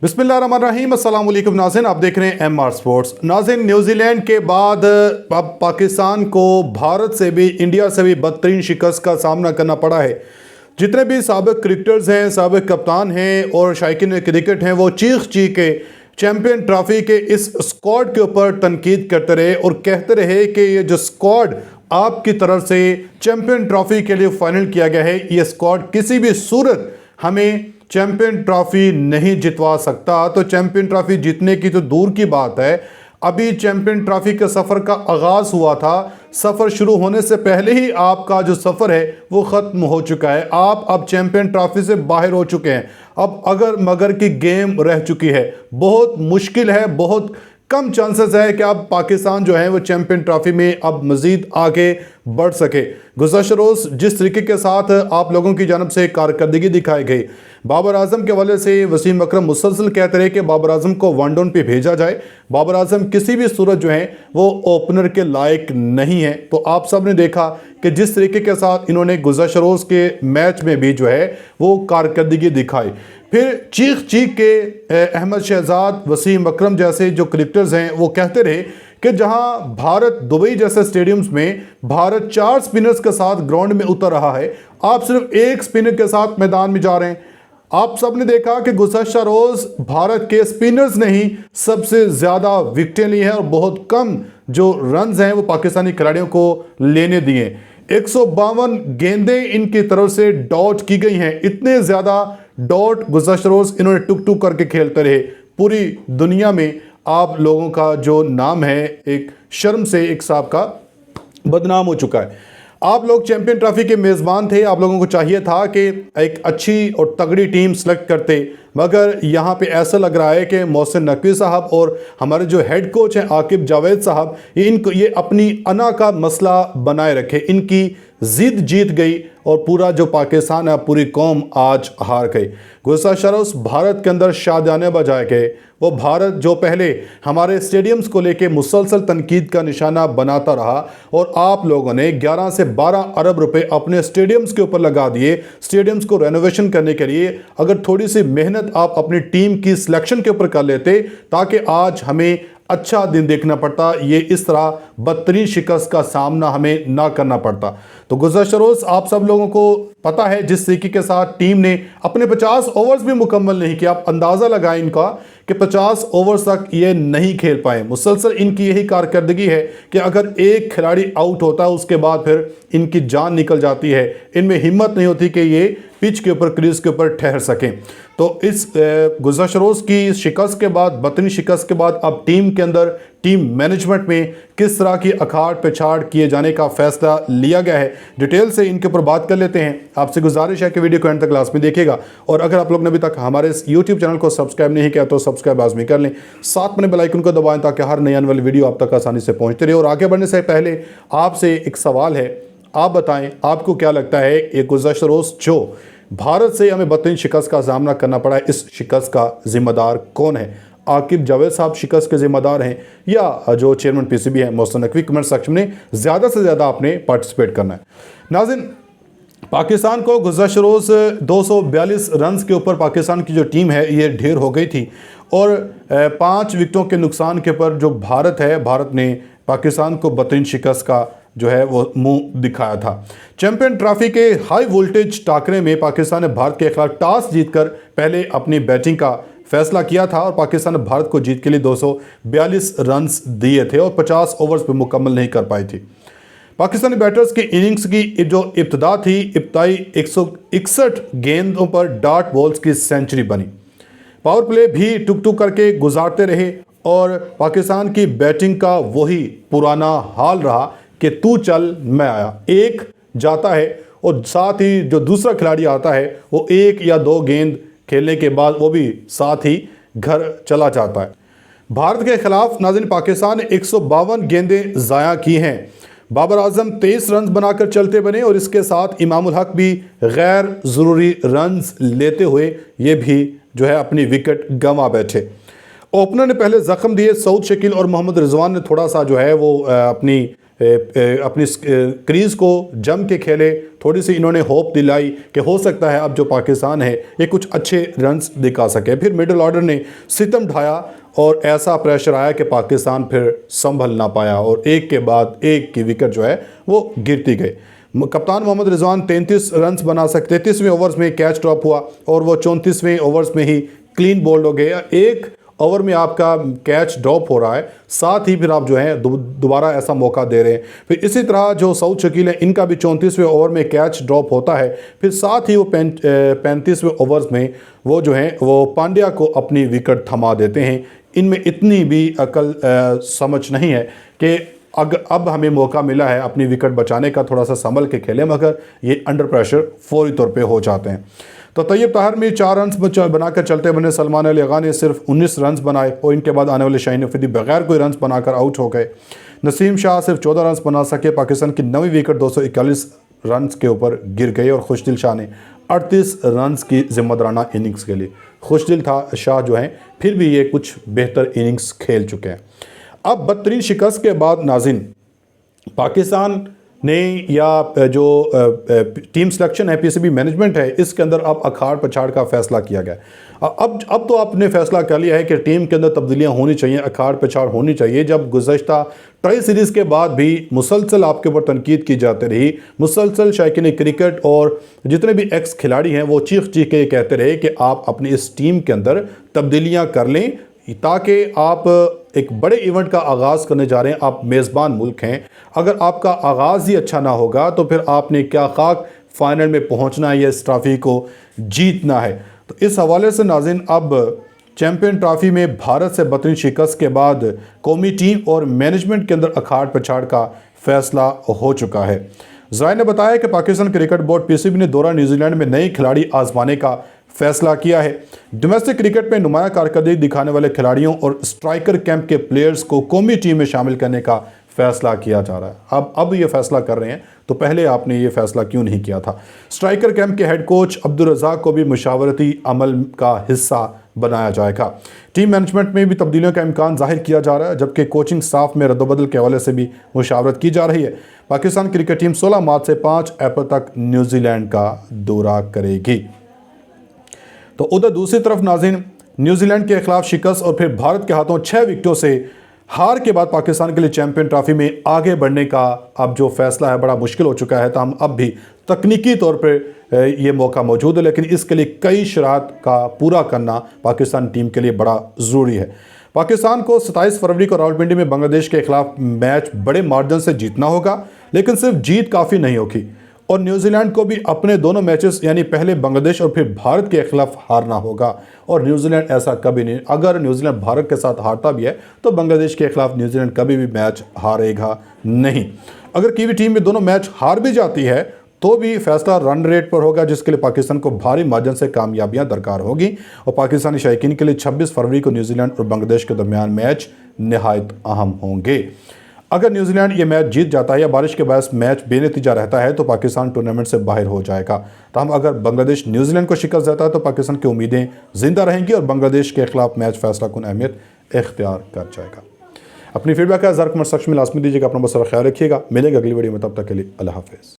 बिस्मिल्लाहिर्रहमानिर्रहीम, अस्सलाम वालेकुम नाज़रीन, आप देख रहे हैं MR स्पोर्ट्स। नाज़रीन, न्यूजीलैंड के बाद अब पाकिस्तान को भारत से भी, इंडिया से भी बदतरीन शिकस्त का सामना करना पड़ा है। जितने भी साबिक क्रिकेटर्स हैं, साबिक कप्तान हैं और शायकीन क्रिकेट हैं, वो चीख के चैम्पियन ट्रॉफी के इस स्क्वाड के ऊपर तनकीद करते रहे और कहते रहे कि ये जो स्क्वाड आपकी तरफ से चैम्पियन ट्रॉफी के लिए फाइनल किया गया है, ये स्क्वाड किसी भी सूरत हमें चैंपियन ट्रॉफी नहीं जितवा सकता। तो चैंपियन ट्रॉफी जीतने की तो दूर की बात है, अभी चैंपियन ट्रॉफी के सफ़र का आगाज़ हुआ था। सफ़र शुरू होने से पहले ही आपका जो सफ़र है वो ख़त्म हो चुका है। आप अब चैंपियन ट्रॉफी से बाहर हो चुके हैं। अब अगर मगर की गेम रह चुकी है। बहुत मुश्किल है, बहुत कम चांसेस है कि अब पाकिस्तान जो है वो चैंपियन ट्रॉफी में अब मज़ीद आगे बढ़ सके। गुज़श्ता रोज़ जिस तरीके के साथ आप लोगों की जानब से कारकर्दगी दिखाई गई, बाबर आजम के हवाले से वसीम अकरम मुसलसल कहते रहे कि बाबर आजम को वन डाउन पे भेजा जाए। बाबर आजम किसी भी सूरत जो है वो ओपनर के लायक नहीं है। तो आप सब ने देखा कि जिस तरीके के साथ इन्होंने गुज़श्ता रोज़ के मैच में भी जो है वो कारकर्दगी दिखाई। फिर चीख के अहमद शहजाद, वसीम अकरम जैसे जो क्रिकेटर्स हैं वो कहते रहे कि जहां भारत दुबई जैसे स्टेडियम्स में भारत 4 स्पिनर्स के साथ ग्राउंड में उतर रहा है, आप सिर्फ 1 स्पिनर के साथ मैदान में जा रहे हैं। आप सब ने देखा कि गुज़श्ता रोज़ भारत के स्पिनर्स ने ही सबसे ज़्यादा विकेटें ली हैं और बहुत कम जो रन्स हैं वो पाकिस्तानी खिलाड़ियों को लेने दिए। 152 गेंदें इनकी तरफ से डॉट की गई हैं। इतने ज़्यादा डॉट गुज़श्ता रोज़ इन्होंने टुक टुक करके खेलते रहे। पूरी दुनिया में आप लोगों का जो नाम है एक शर्म से एक साहब का बदनाम हो चुका है। आप लोग चैंपियन ट्रॉफी के मेज़बान थे, आप लोगों को चाहिए था कि एक अच्छी और तगड़ी टीम सेलेक्ट करते, मगर यहाँ पे ऐसा लग रहा है कि मोहसिन नकवी साहब और हमारे जो हेड कोच हैं आकिब जावेद साहब, ये अपनी अना का मसला बनाए रखे। इनकी जिद जीत गई और पूरा जो पाकिस्तान है, पूरी कौम आज हार गई। गुज़श्ता रोज़ भारत के अंदर शादियाने बजाए गए। वो भारत जो पहले हमारे स्टेडियम्स को लेके मुसलसल तनकीद का निशाना बनाता रहा और आप लोगों ने 11 से 12 अरब रुपए अपने स्टेडियम्स के ऊपर लगा दिए स्टेडियम्स को रेनोवेशन करने के लिए। अगर थोड़ी सी मेहनत आप अपनी टीम की सिलेक्शन के ऊपर कर लेते ताकि आज हमें अच्छा दिन देखना पड़ता, ये इस तरह बदतरीन शिकस्त का सामना हमें ना करना पड़ता। तो गुज़श्ता रोज़ आप सब लोगों को पता है जिस तरीके के साथ टीम ने अपने 50 ओवर्स भी मुकम्मल नहीं किया। आप अंदाज़ा लगाएं इनका कि 50 ओवर्स तक ये नहीं खेल पाए। मुसलसल इनकी यही कारकर्दगी है कि अगर एक खिलाड़ी आउट होता है उसके बाद फिर इनकी जान निकल जाती है। इनमें हिम्मत नहीं होती कि ये पिच के ऊपर, क्रीज के ऊपर ठहर सकें। तो इस गुज़श्ता रोज़ की शिकस्त के बाद, बदतरीन शिकस्त के बाद, अब टीम के अंदर, टीम मैनेजमेंट में किस तरह की अखाड़ पिछाड़ किए जाने का फैसला लिया गया है, डिटेल से इनके ऊपर बात कर लेते हैं। आपसे गुजारिश है कि वीडियो को एंड तक क्लास में देखिएगा और अगर आप लोग ने अभी तक हमारे इस यूट्यूब चैनल को सब्सक्राइब नहीं किया तो सब्सक्राइब लाजमी कर लें, साथ में बेल आइकन को दबाएं ताकि हर नई आने वाली वीडियो आप तक आसानी से पहुँचती रहे। और आगे बढ़ने से पहले आपसे एक सवाल है, आप बताएं आपको क्या लगता है ये गुज़श्ता रोज़ जो भारत से हमें बदतरीन शिकस्त का सामना करना पड़ा है, इस शिकस्त का जिम्मेदार कौन है? आकिब जावेद साहब शिकस्त के जिम्मेदार हैं या जो चेयरमैन पीसीबी हैं मोहसिन नकवी? कमेंट सेक्शन में ज़्यादा से ज़्यादा आपने पार्टिसिपेट करना है। नाज़रीन, पाकिस्तान को गुज़श्ता रोज़ 242 रन के ऊपर पाकिस्तान की जो टीम है ये ढेर हो गई थी और 5 विकेटों के नुकसान के ऊपर जो भारत है, भारत ने पाकिस्तान को बदतरीन शिकस्त का जो है वो मुंह दिखाया था। चैंपियन ट्रॉफी के हाई वोल्टेज टाकरे में पाकिस्तान ने भारत के खिलाफ टॉस जीतकर पहले अपनी बैटिंग का फैसला किया था और पाकिस्तान ने भारत को जीत के लिए 242 रन दिए थे और 50 ओवर्स पे मुकम्मल नहीं कर पाई थी। पाकिस्तानी बैटर्स की इनिंग्स की जो इब्तिदा थी, इब्तदाई 161 गेंदों पर डॉट बॉल्स की सेंचुरी बनी। पावर प्ले भी टुक टुक करके गुजारते रहे और पाकिस्तान की बैटिंग का वही पुराना हाल रहा कि तू चल मैं आया। एक जाता है और साथ ही जो दूसरा खिलाड़ी आता है वो 1 या 2 गेंद खेलने के बाद वो भी साथ ही घर चला जाता है। भारत के खिलाफ नाज़रीन पाकिस्तान ने 152 गेंदें ज़ाया की हैं। बाबर आजम 23 रन बनाकर चलते बने और इसके साथ इमामुल हक भी गैर ज़रूरी रन्स लेते हुए ये भी जो है अपनी विकेट गंवा बैठे। ओपनर ने पहले जख्म दिए। सऊद शकील और मोहम्मद रिजवान ने थोड़ा सा जो है वो अपनी अपनी क्रीज़ को जम के खेले, थोड़ी सी इन्होंने होप दिलाई कि हो सकता है अब जो पाकिस्तान है ये कुछ अच्छे रन्स दिखा सके। फिर मिडिल ऑर्डर ने सितम ढाया और ऐसा प्रेशर आया कि पाकिस्तान फिर संभल ना पाया और एक के बाद एक की विकेट जो है वो गिरती गई। कप्तान मोहम्मद रिजवान 33 रन्स बना सकते, 33वें ओवर्स में कैच ड्रॉप हुआ और वो 34वें ओवर्स में ही क्लीन बोल्ड हो गया। एक ओवर में आपका कैच ड्रॉप हो रहा है, साथ ही फिर आप जो है दोबारा ऐसा मौका दे रहे हैं। फिर इसी तरह जो सऊद शकील हैं, इनका भी 34वें ओवर में कैच ड्रॉप होता है, फिर साथ ही वो 35वें ओवर्स में वो जो हैं वो पांड्या को अपनी विकेट थमा देते हैं। इनमें इतनी भी अकल समझ नहीं है कि अब हमें मौका मिला है अपनी विकेट बचाने का, थोड़ा सा संभल के खेलें, मगर ये अंडर प्रेशर फौरी तौर पे हो जाते हैं। तो तैयब ताहिर में 4 रन्स बनाकर चलते बने, सलमान अली अगा ने सिर्फ 19 रन्स बनाए और इनके बाद आने वाले शाहीन अफरीदी बगैर कोई रन्स बनाकर आउट हो गए। नसीम शाह सिर्फ 14 रन्स बना सके। पाकिस्तान की 9वीं विकेट 241 रन्स के ऊपर गिर गई और खुशदिल शाह ने 38 रन्स की जिम्मेदाराना इनिंग्स के लिए। खुशदिल शाह जो हैं फिर भी ये कुछ बेहतर इनिंग्स खेल चुके हैं। अब बदतरीन शिकस्त के बाद नाज़रीन, पाकिस्तान ने या जो टीम सिलेक्शन है, पीसीबी मैनेजमेंट है, इसके अंदर अब अखाड़ पछाड़ का फैसला किया गया। अब तो आपने फैसला कर लिया है कि टीम के अंदर तब्दीलियां होनी चाहिए, अखाड़ पछाड़ होनी चाहिए। जब गुज़श्ता ट्राई सीरीज़ के बाद भी मुसलसल आपके ऊपर तनकीद की जाती रही, मुसलसल शायकीन क्रिकेट और जितने भी एक्स खिलाड़ी हैं वो चीख के कहते रहे कि आप अपनी इस टीम के अंदर तब्दीलियाँ कर लें ताकि आप एक बड़े इवेंट का आगाज़ करने जा रहे हैं, आप मेज़बान मुल्क हैं। अगर आपका आगाज़ ही अच्छा ना होगा तो फिर आपने क्या खाक फाइनल में पहुंचना है या इस ट्रॉफ़ी को जीतना है। तो इस हवाले से नाज़रीन, अब चैम्पियन ट्रॉफ़ी में भारत से बदतरीन शिकस्त के बाद कौमी टीम और मैनेजमेंट के अंदर अखाड़ पछाड़ का फैसला हो चुका है। ज़राए ने बताया कि पाकिस्तान क्रिकेट बोर्ड पीसीबी ने दौरा न्यूजीलैंड में नए खिलाड़ी आजमाने का फैसला किया है। डोमेस्टिक क्रिकेट में नुमाया कारकर्दगी दिखाने वाले खिलाड़ियों और स्ट्राइकर कैंप के प्लेयर्स को कौमी टीम में शामिल करने का फैसला किया जा रहा है। अब ये फैसला कर रहे हैं, तो पहले आपने ये फैसला क्यों नहीं किया था। स्ट्राइकर कैंप के हेड कोच अब्दुल रज़ाक को भी मुशावरती अमल का हिस्सा बनाया जाएगा। टीम मैनेजमेंट में भी तब्दीलियों का इम्कान जाहिर किया जा रहा है, जबकि कोचिंग स्टाफ में रद्दबदल के हवाले से भी मुशावरत की जा रही है। पाकिस्तान क्रिकेट टीम 16 मार्च से 5 अप्रैल तक न्यूजीलैंड का दौरा करेगी। तो उधर दूसरी तरफ नाज़रीन, न्यूजीलैंड के खिलाफ शिकस्त और फिर भारत के हाथों 6 विकेटों से हार के बाद पाकिस्तान के लिए चैंपियन ट्रॉफी में आगे बढ़ने का अब जो फैसला है बड़ा मुश्किल हो चुका है। तो हम अब भी तकनीकी तौर पर ये मौका मौजूद है, लेकिन इसके लिए कई शरात का पूरा करना पाकिस्तान टीम के लिए बड़ा ज़रूरी है। पाकिस्तान को 27 फरवरी को रावलपिंडी में बांग्लादेश के खिलाफ मैच बड़े मार्जिन से जीतना होगा, लेकिन सिर्फ जीत काफ़ी नहीं होगी और न्यूजीलैंड को भी अपने दोनों मैचेस यानी पहले बांग्लादेश और फिर भारत के खिलाफ हारना होगा। और न्यूजीलैंड ऐसा कभी नहीं, अगर न्यूजीलैंड भारत के साथ हारता भी है तो बांग्लादेश के खिलाफ न्यूजीलैंड कभी भी मैच हारेगा नहीं। अगर कीवी टीम में दोनों मैच हार भी जाती है तो भी फैसला रन रेट पर होगा, जिसके लिए पाकिस्तान को भारी मार्जिन से कामयाबियां दरकार होगी। और पाकिस्तानी शायकीन के लिए 26 फरवरी को न्यूजीलैंड और बांग्लादेश के दरमियान मैच नहायत अहम होंगे। अगर न्यूजीलैंड ये मैच जीत जाता है या बारिश के बायस मैच बेनतीजा रहता है तो पाकिस्तान टूर्नामेंट से बाहर हो जाएगा। तो हम अगर बांग्लादेश न्यूजीलैंड को शिकस्त देता है तो पाकिस्तान की उम्मीदें जिंदा रहेंगी और बांग्लादेश के खिलाफ मैच फैसला कुन अहमियत इख्तियार कर जाएगा। अपनी फीडबैक का ज़रूर कमेंट सेक्शन में लाजमी दीजिएगा। अपना बहुत सारा ख्याल रखिएगा। मिलेगा अगली वीडियो में, तब तक के लिए अल्लाह हाफिज़।